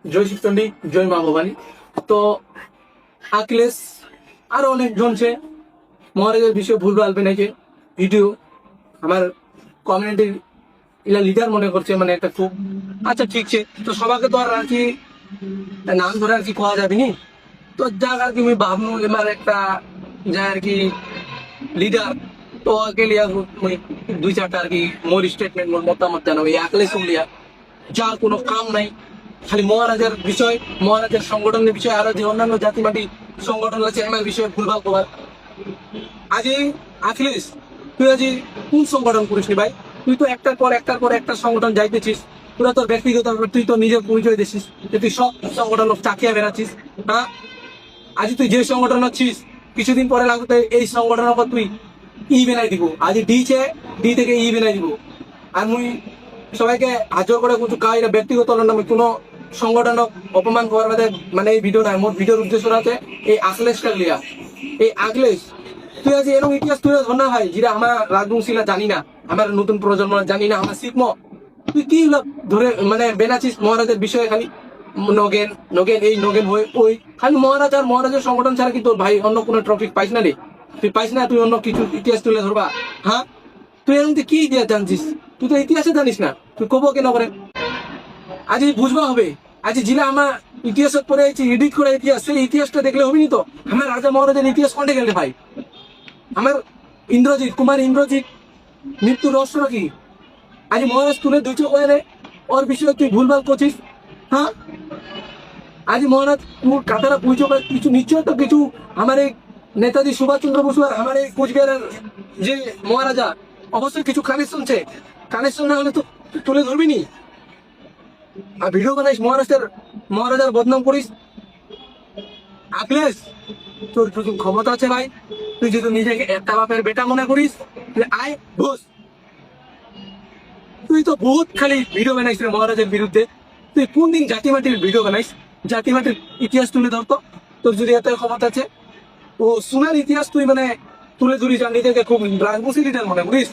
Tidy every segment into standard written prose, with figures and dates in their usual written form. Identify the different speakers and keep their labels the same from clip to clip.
Speaker 1: জয় শিবচন্ডী, জয় মা ভবানী। তো আকিলেশ আরো অনেকজন সে মহারাজের বিষয়ে ভুলভাল বানাইছে ভিডিও। আমার কমিউনিটির ইলা লিডার মনে করছে, মানে একটা খুব আচ্ছা ঠিক আছে। তো সবাইকে তো আর কি নাম ধরে আর কি কোয়া যাবে নি। তো যাক আর কি আমি ভাবনু এবার একটা যা আর কি লিডার, তো আগে লিয়া মুই দুই চারটা আর কি মোর স্টেটমেন্ট মোর মতামত জানাবো। এই আকিলেশ লিয়া যার কোনো কাম নাই, খালি মহারাজার বিষয়, মহারাজার সংগঠনের বিষয়, আরো যে অন্যান্য জাতিবাদী সংগঠন আছে এর বিষয়ে ভুলভাল কবার। আজি আখিলেশ, তুই আজি কোন সংগঠন করিস নি ভাই? তুই তো একটার পর একটা সংগঠন যাইতেছিস। তোরা তোর ব্যক্তিগত তুই তো নিজের পরিচয় দিছিস যে তুই সব সংগঠন চাকিয়া বেড়াচ্ছিস। হ্যাঁ, আজি তুই যে সংগঠন আছিস, কিছুদিন পরে লাগতে এই সংগঠনের পর তুই ই বেনাই দিব। আজি ডি থেকে ই বেনাই দিব। আর মুই সবাইকে হাজর করে কিছু কাজ ব্যক্তিগত নামে কোনো সংগঠনক অপমান করার মধ্যে মানে এই ভিডিও নাই। মোট ভিডিওর উদ্দেশ্য আছে এই আখলেশটা লিয়া। এই আখলেশ তুই আজ এরকম ইতিহাস তুই ধর না ভাই, যেটা আমার রাজবংশীরা জানি না, আমার নতুন প্রজন্ম জানি না, আমরা শিখবো। তুই কি ধরে মানে বেনাচিস মহারাজের বিষয়ে খালি নগেন নগেন এই নগেন হয়ে ওই খালি মহারাজ আর মহারাজের সংগঠন ছাড়া কি তোর ভাই অন্য কোনো টপিক পাইস না রে? তুই পাইস না? তুই অন্য কিছু ইতিহাস তুলে ধরবা? হ্যাঁ, তুই এরকম কি ইতিহাস জানছিস? তুই তো ইতিহাসে জানিস না, তুই কব কেন করে? আজ বুঝবা হবে। আজ জিলা আমার ইতিহাস পড়ে এডিট করে ইতিহাস, সেই ইতিহাসটা দেখলে হবি নি। তো আমার রাজা মহারাজের ইতিহাস কোনটা গেলে ভাই? আমার ইন্দ্রজিৎ কুমার ইন্দ্রজিৎ মৃত্যুর রহস্য কি? আজ মহারাজ তুলে দুইটো করে ওর বিষয়ে তুই ভুলভাল করছিস। হ্যাঁ, আজ মহারাজ তোর কাতারা পুজো কিছু নিশ্চয় তো কিছু আমার এই নেতাজি সুভাষচন্দ্র বসু আর আমার এই কোচবিহারের যে মহারাজা অবশ্যই কিছু কানেকশন আছে। কানেকশন না হলে তো তুলে ধরবি নি। আর ভিডিও বানাইস মহারাজার বদনাম করিস। আখিলেশ, তোর যদি ক্ষমতা আছে ভাই, তুই যদি নিজেকে একটা বাপের বেটা মনে করিস আয় বস। তুই তো বহুত খালি ভিডিও বানাইস রে মহারাজের বিরুদ্ধে। তুই কোন দিন জাতিমাটির ভিডিও বানাইস? জাতিমাটির ইতিহাস তুলে ধরতো তোর যদি এত ক্ষমতা আছে। ও সোনার ইতিহাস তুই মানে তুলে ধরিস আর নিজেকে খুব রাজবংশী লিডার মনে করিস।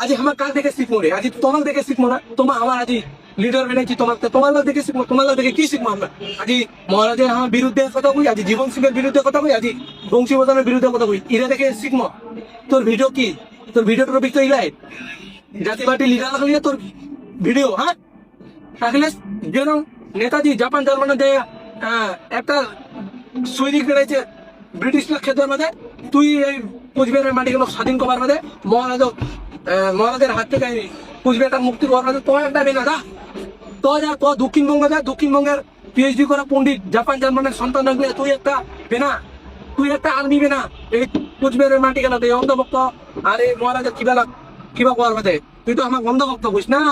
Speaker 1: আজ আমার কাল থেকে শিখবো রে, আজ তোমার দেখে শিখবো না। তোমার আমার আজ লিডার বানাইছি, তোমার দেখে শিখবো। তোমার দেখে কি শিখবো আমরা? আজ মহারাজের আমার বিরুদ্ধে কথা কই, আজ জীবন সিংহের বিরুদ্ধে কথা কই, আজ বংশীবর্ধনের বিরুদ্ধে কথা কই। এরা দেখে শিখবো। তোর ভিডিও কি? তোর ভিডিও টপিক তো ইলাই জাতিবাদী লিডার লাগলে তোর ভিডিও। হ্যাঁ, তাহলে যেরকম নেতাজি জাপান জার্মানি দেয় একটা সৈনিক বেড়েছে ব্রিটিশরা খেতের মধ্যে, তুই এই কোচবিহারের মাটিগুলো স্বাধীন করার মধ্যে মহারাজের হাত থেকে কোচবিহারটা মুক্তি করার মধ্যে তোমার একটা বেনা দা। তো যা তো দক্ষিণবঙ্গে যা, দক্ষিণবঙ্গের পিএইচডি করা পন্ডিত জাপান জার্মানের সন্তান রাখলে তুই একটা বেনা, তুই একটা আর্মি বেনা এই কোচবিহারের মাটি গেল এই অন্ধভক্ত আর এই মহারাজের কিবা করার মধ্যে। তুই তো আমার অন্ধভক্ত বুঝ না।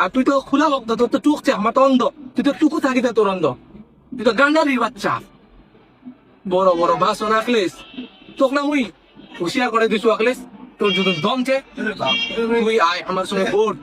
Speaker 1: আর তুই তো খোলা ভক্ত, তোর তো টুকছে, আমার তো অন্ধ। তুই তো টুকু থাকি তোর অন্ধ। তুই তো গান্ডারির বাচ্চা। বড় বড় ভাষণ আখলেস, তোক না মুই হুশিয়ার করে দিছু আখলেস। তোর যদি দম চে তুই আয় আমার সঙ্গে বোর্ড